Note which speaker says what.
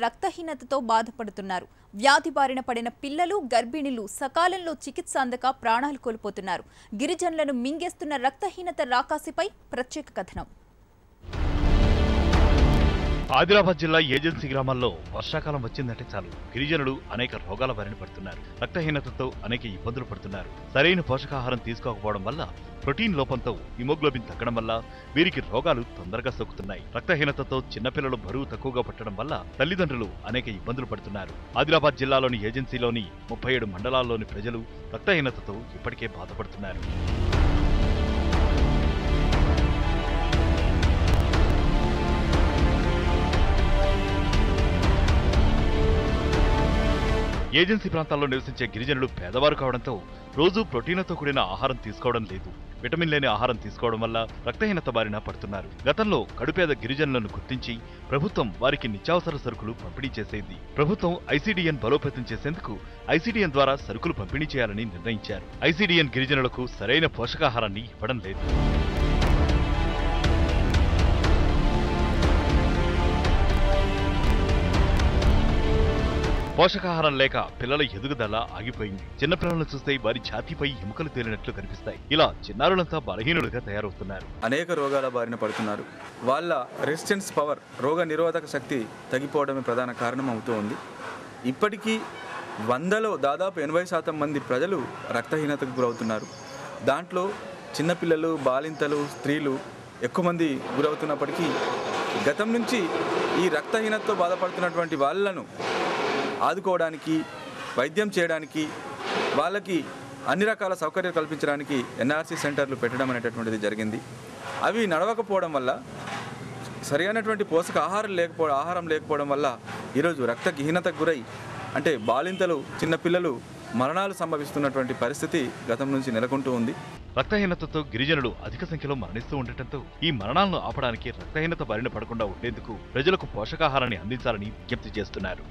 Speaker 1: రక్తహీనతతో బాధపడుతున్నారు. వ్యాధి బారిన పడిన పిల్లలు, గర్భిణీలు సకాలంలో చికిత్స అందక ప్రాణాలు కోల్పోతున్నారు. గిరిజనులను మింగేస్తున్న రక్తహీనత రాకాసిపై ప్రత్యేక కథనం.
Speaker 2: ఆదిలాబాద్ జిల్లా ఏజెన్సీ గ్రామాల్లో వర్షాకాలం వచ్చిందంటే చాలు గిరిజనులు అనేక రోగాల బారిన పడుతున్నారు. రక్తహీనతతో అనేక ఇబ్బందులు పడుతున్నారు. సరైన పోషకాహారం తీసుకోకపోవడం వల్ల, ప్రోటీన్ లోపంతో హిమోగ్లోబిన్ తగ్గడం వల్ల వీరికి రోగాలు తొందరగా సోకుతున్నాయి. రక్తహీనతతో చిన్నపిల్లలు బరువు తక్కువగా పట్టడం వల్ల తల్లిదండ్రులు అనేక ఇబ్బందులు పడుతున్నారు. ఆదిలాబాద్ జిల్లాలోని ఏజెన్సీలోని 37 మండలాల్లోని ప్రజలు రక్తహీనతతో ఇప్పటికే బాధపడుతున్నారు. ఏజెన్సీ ప్రాంతాల్లో నివసించే గిరిజనులు పేదవారు కావడంతో రోజు ప్రోటీన్లతో కూడిన ఆహారం తీసుకోవడం లేదు. విటమిన్ లేని ఆహారం తీసుకోవడం వల్ల రక్తహీనత బారిన పడుతున్నారు. గతంలో కడుపేద గిరిజనులను గుర్తించి ప్రభుత్వం వారికి నిత్యావసర సరుకులు పంపిణీ చేసేది. ప్రభుత్వం ఐసీడీఎన్ బలోపేతం చేసేందుకు ఐసీడీఎన్ ద్వారా సరుకులు పంపిణీ చేయాలని నిర్ణయించారు. ఐసీడీఎన్ గిరిజనులకు సరైన పోషకాహారాన్ని ఇవ్వడం లేదు. పోషకాహారం లేక పిల్లల ఎదుగుదల ఆగిపోయింది. చిన్నపిల్లలను చూస్తే వారి ఛాతీపై ఎముకలు తేలినట్లు కనిపిస్తాయి. ఇలా చిన్నారులంతా బలహీనులుగా తయారవుతున్నారు.
Speaker 3: అనేక రోగాల బారిన పడుతున్నారు. వాళ్ళ రెసిస్టెన్స్ పవర్, రోగ నిరోధక శక్తి తగ్గిపోవడమే ప్రధాన కారణం అవుతూ ఉంది. ఇప్పటికీ 100లో దాదాపు 80% మంది ప్రజలు రక్తహీనతకు గురవుతున్నారు. దాంట్లో చిన్నపిల్లలు, బాలింతలు, స్త్రీలు ఎక్కువ మంది గురవుతున్నప్పటికీ గతం నుంచి ఈ రక్తహీనతతో బాధపడుతున్నటువంటి వాళ్ళను ఆదుకోవడానికి, వైద్యం చేయడానికి, వాళ్ళకి అన్ని రకాల సౌకర్యాలు కల్పించడానికి ఎన్ఆర్సీ సెంటర్లు పెట్టడం అనేటటువంటిది జరిగింది. అవి నడవకపోవడం వల్ల, సరైనటువంటి పోషక ఆహారం లేకపోవడం వల్ల ఈరోజు రక్తహీనతకు గురై అంటే బాలింతలు, చిన్నపిల్లలు మరణాలు సంభవిస్తున్నటువంటి పరిస్థితి గతం నుంచి నెలకొంటూ ఉంది.
Speaker 2: రక్తహీనతతో గిరిజనులు అధిక సంఖ్యలో మరణిస్తూ ఉండటంతో ఈ మరణాలను ఆపడానికి రక్తహీనత బారిన పడకుండా ఉండేందుకు ప్రజలకు పోషకాహారాన్ని అందించాలని విజ్ఞప్తి చేస్తున్నారు.